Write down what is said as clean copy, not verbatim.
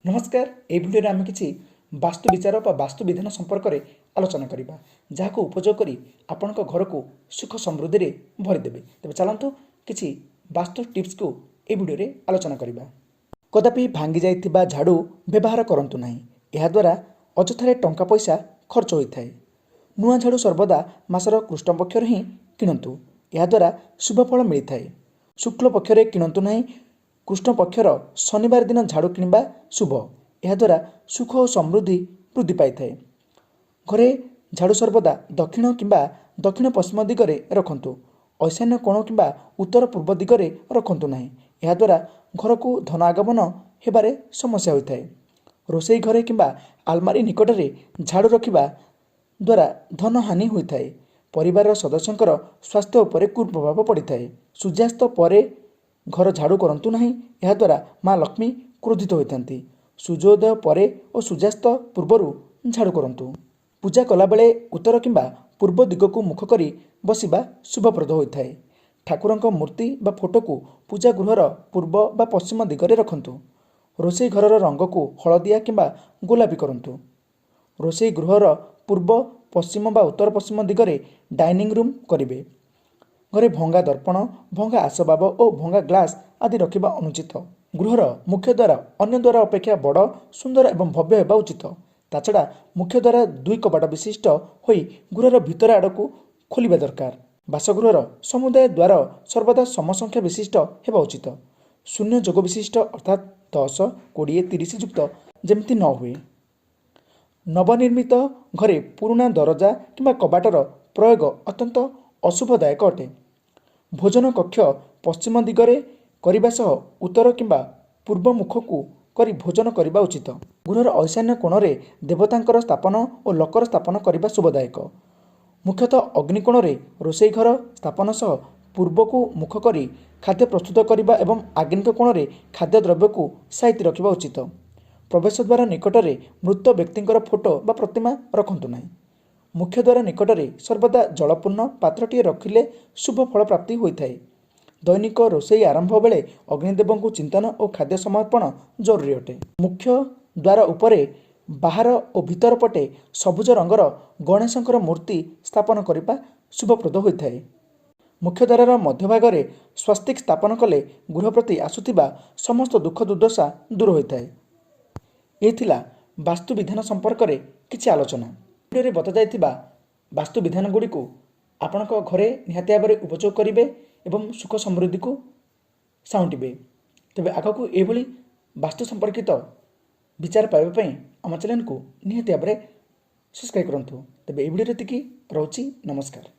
नमस्कार। ये भिडियो आम कि वास्तु विचार वास्तु विधान संपर्क में आलोचना करवा जहाँ उपयोग कर आपण घर को सुख समृद्धि में भरीदेवे। तेज चलतु कि वास्तु टिप्स को ये भिडियो आलोचना करवा। कदापि भांगी जाइथिबा झाड़ू व्यवहार करंतु नाही। यह द्वारा अजथारे टंका पैसा खर्च होता है। नुआ झाड़ू सर्वदा मासर कृष्ण पक्ष ही किणतु। यह द्वारा शुभ फल मिलता है। शुक्ल पक्षरे किणतु नाही। कृष्ण पक्षर शनिवार दिन झाड़ू किणवा शुभ। यह द्वारा सुख और समृद्धि वृद्धि पाई थाए। घरे झाड़ू सर्वदा दक्षिण किंबा दक्षिण पश्चिम दिगरे रखंतु। ईशान्य कोण किंबा उत्तर पूर्व दिगरे रखंतु नाही। यह द्वारा घर को धन आगमन हेबारे समस्या होता है। रोषेई घरे किंबा आलमारी निकट में झाड़ू रखिबा द्वारा धन हानि होता है। परिवार सदस्यंकर स्वास्थ्य उपर कुप्रभाव पड़ता है। सूर्यास्त परे घर झाड़ू करंतु नहीं। यह द्वारा माँ लक्ष्मी क्रोधित होती। सूर्योदय परे और सूर्यास्त पूर्वर झाड़ू करंतु। पूजा कला बेले उत्तर किंबा पूर्व दिग को मुख करी बसिबा शुभप्रद होता है। ठाकुरंक मूर्ति बा फोटो को पूजा गृहर पूर्व बा पश्चिम दिगरे रखंतु। रोषेई घरर रंग को हलदिया किंबा गोलापी करंतु। रोषेई गृहर पूर्व पश्चिम बा उत्तर पश्चिम दिगरे डाइनिंग रूम करिवे। घरे भंगा दर्पण, भंगा आसबाब और भंगा ग्लास आदि रखिबा अनुचित। गृहर मुख्य द्वार अन्य द्वार अपेक्षा बड़, सुंदर एवं भव्य होगा उचित। ताछड़ा मुख्य द्वार 2 कबाट विशिष्ट होई गृहर भितर आड़ को खोलिबा दरकार। बासगृहर समुदाय द्वार सर्वदा समसंख्या विशिष्ट होगा उचित। शून्य जोग विशिष्ट अर्थात 10, 20, 30 युक्त जेमती न हुए। नवनिर्मित घरे पुराना दरजा किंबा कबाटर प्रयोग अत्यंत अशुभदायक अटे। भोजन कक्ष पश्चिम दिगरे करने सह उत्तर किंबा पूर्व मुख को करी भोजन करने उचित। गृहर ईशान्य कोण में देवतांकर स्थापन और लकर स्थापन करने शुभदायक। मुख्यतः अग्निकोण में रोषेई घर स्थापन सह पूर्व को मुख करी खाद्य प्रस्तुत करने एवं आग्निक कोण में खाद्य द्रव्य को साइती रखा उचित। प्रवेश द्वार निकट में मृत व्यक्तिंकर फोटो बा प्रतिमा रखंतु नहीं। मुख्य द्वार निकट में सर्वदा जलपूर्ण पात्रटीए रखिले शुभ फल प्राप्ति होता है। दैनिक रोषेई आरंभ बेले अग्निदेव को चिंतन और खाद्य समर्पण जरूरी अटे। मुख्य द्वार उपरे बाहर और भीतर पटे सबुज रंगर गणेशंकर मूर्ति स्थापन करने शुभप्रद होता है। मुख्य द्वार मध्यभाग में स्वस्तिक स्थापन कले गृह प्रति आसुथिबा समस्त दुख दुर्दशा दूर होता है। ये थिला वास्तु विधान संपर्क में किछि आलोचना। भिडियो बता जाइथिबा वास्तु विधान गुड़ी को आपणक घरे निहाती भाव में उपयोग करेंगे एवं सुख समृद्धि को साउंटिबे। तेबे आगक एभली वास्तु संपर्कित विचार पाइबा आम चैनल को निहाती भाव में सब्सक्राइब करंतु। तेबे ए भिडियो रहुछि। नमस्कार।